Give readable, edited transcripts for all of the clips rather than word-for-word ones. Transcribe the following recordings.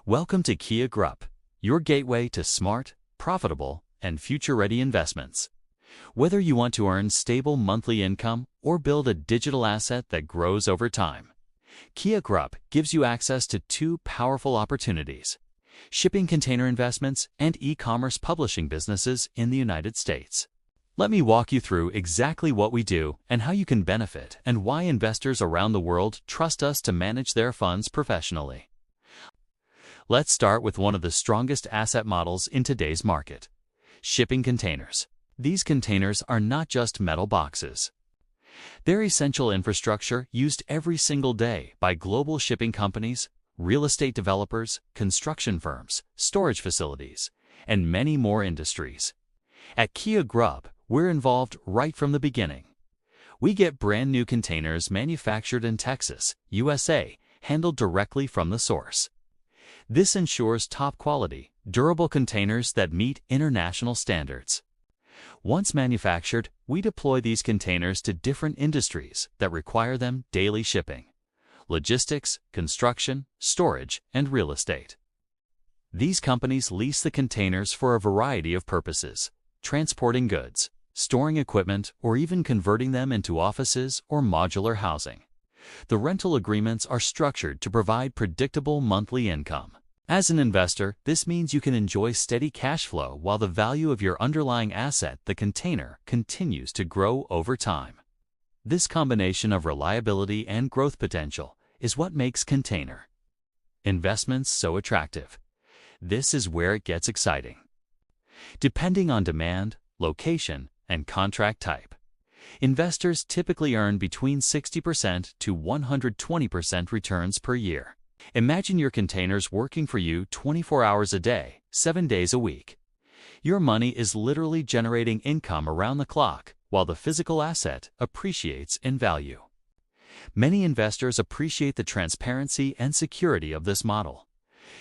Welcome to Kia Group, your gateway to smart, profitable, and future-ready investments. Whether you want to earn stable monthly income or build a digital asset that grows over time, Kia Group gives you access to two powerful opportunities: shipping container investments and e-commerce publishing businesses in the United States. Let me walk you through exactly what we do and how you can benefit, and why investors around the world trust us to manage their funds professionally. Let's start with one of the strongest asset models in today's market: shipping containers. These containers are not just metal boxes. They're essential infrastructure used every single day by global shipping companies, real estate developers, construction firms, storage facilities, and many more industries. At Kia Group, we're involved right from the beginning. We get brand new containers manufactured in Texas, USA, handled directly from the source. This ensures top-quality, durable containers that meet international standards. Once manufactured, we deploy these containers to different industries that require them: daily shipping, logistics, construction, storage, and real estate. These companies lease the containers for a variety of purposes: transporting goods, storing equipment, or even converting them into offices or modular housing. The rental agreements are structured to provide predictable monthly income. As an investor, this means you can enjoy steady cash flow while the value of your underlying asset, the container, continues to grow over time. This combination of reliability and growth potential is what makes container investments so attractive. This is where it gets exciting. Depending on demand, location, and contract type, investors typically earn between 60% to 120% returns per year. Imagine your containers working for you 24 hours a day, 7 days a week. Your money is literally generating income around the clock, while the physical asset appreciates in value. Many investors appreciate the transparency and security of this model.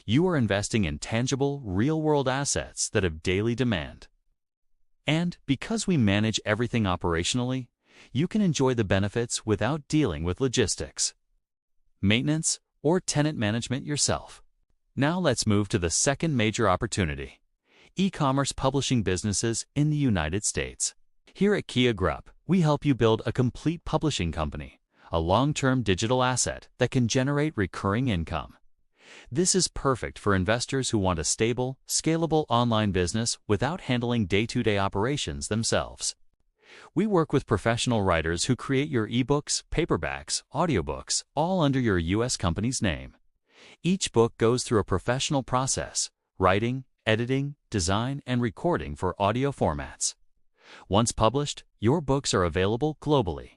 You are investing in tangible, real-world assets that have daily demand. And because we manage everything operationally, you can enjoy the benefits without dealing with logistics, maintenance, or tenant management yourself. Now let's move to the second major opportunity: e-commerce publishing businesses in the United States. Here at Kia Group, we help you build a complete publishing company, a long-term digital asset that can generate recurring income. This is perfect for investors who want a stable, scalable online business without handling day-to-day operations themselves. We work with professional writers who create your ebooks, paperbacks, audiobooks, all under your U.S. company's name. Each book goes through a professional process: writing, editing, design, and recording for audio formats. Once published, your books are available globally.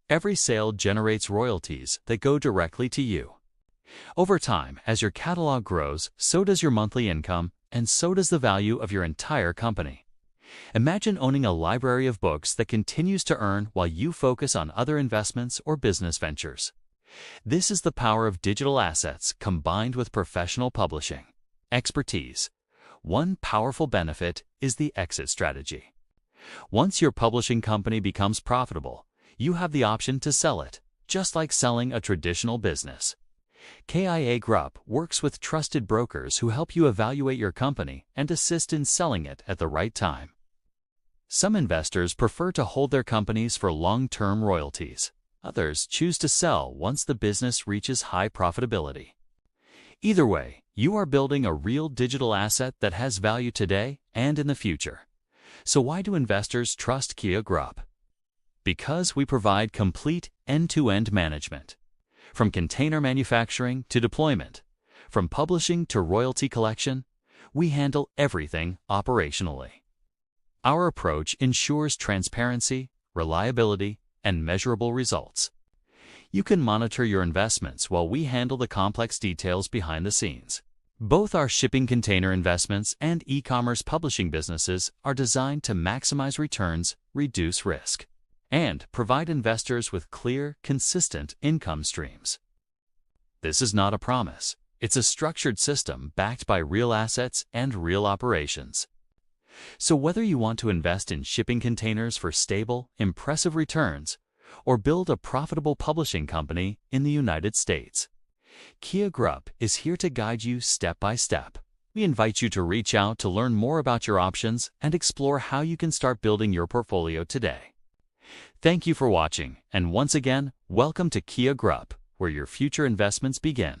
Every sale generates royalties that go directly to you. Over time, as your catalog grows, so does your monthly income, and so does the value of your entire company. Imagine owning a library of books that continues to earn while you focus on other investments or business ventures. This is the power of digital assets combined with professional publishing expertise. One powerful benefit is the exit strategy. Once your publishing company becomes profitable, you have the option to sell it, just like selling a traditional business. KIA Group works with trusted brokers who help you evaluate your company and assist in selling it at the right time. Some investors prefer to hold their companies for long-term royalties. Others choose to sell once the business reaches high profitability. Either way, you are building a real digital asset that has value today and in the future. So why do investors trust Kia Group? Because we provide complete end-to-end management. From container manufacturing to deployment, from publishing to royalty collection, we handle everything operationally. Our approach ensures transparency, reliability, and measurable results. You can monitor your investments while we handle the complex details behind the scenes. Both our shipping container investments and e-commerce publishing businesses are designed to maximize returns, reduce risk, and provide investors with clear, consistent income streams. This is not a promise. It's a structured system backed by real assets and real operations. So whether you want to invest in shipping containers for stable, impressive returns, or build a profitable publishing company in the United States, Kia Group is here to guide you step by step. We invite you to reach out to learn more about your options and explore how you can start building your portfolio today. Thank you for watching, and once again, welcome to Kia Group, where your future investments begin.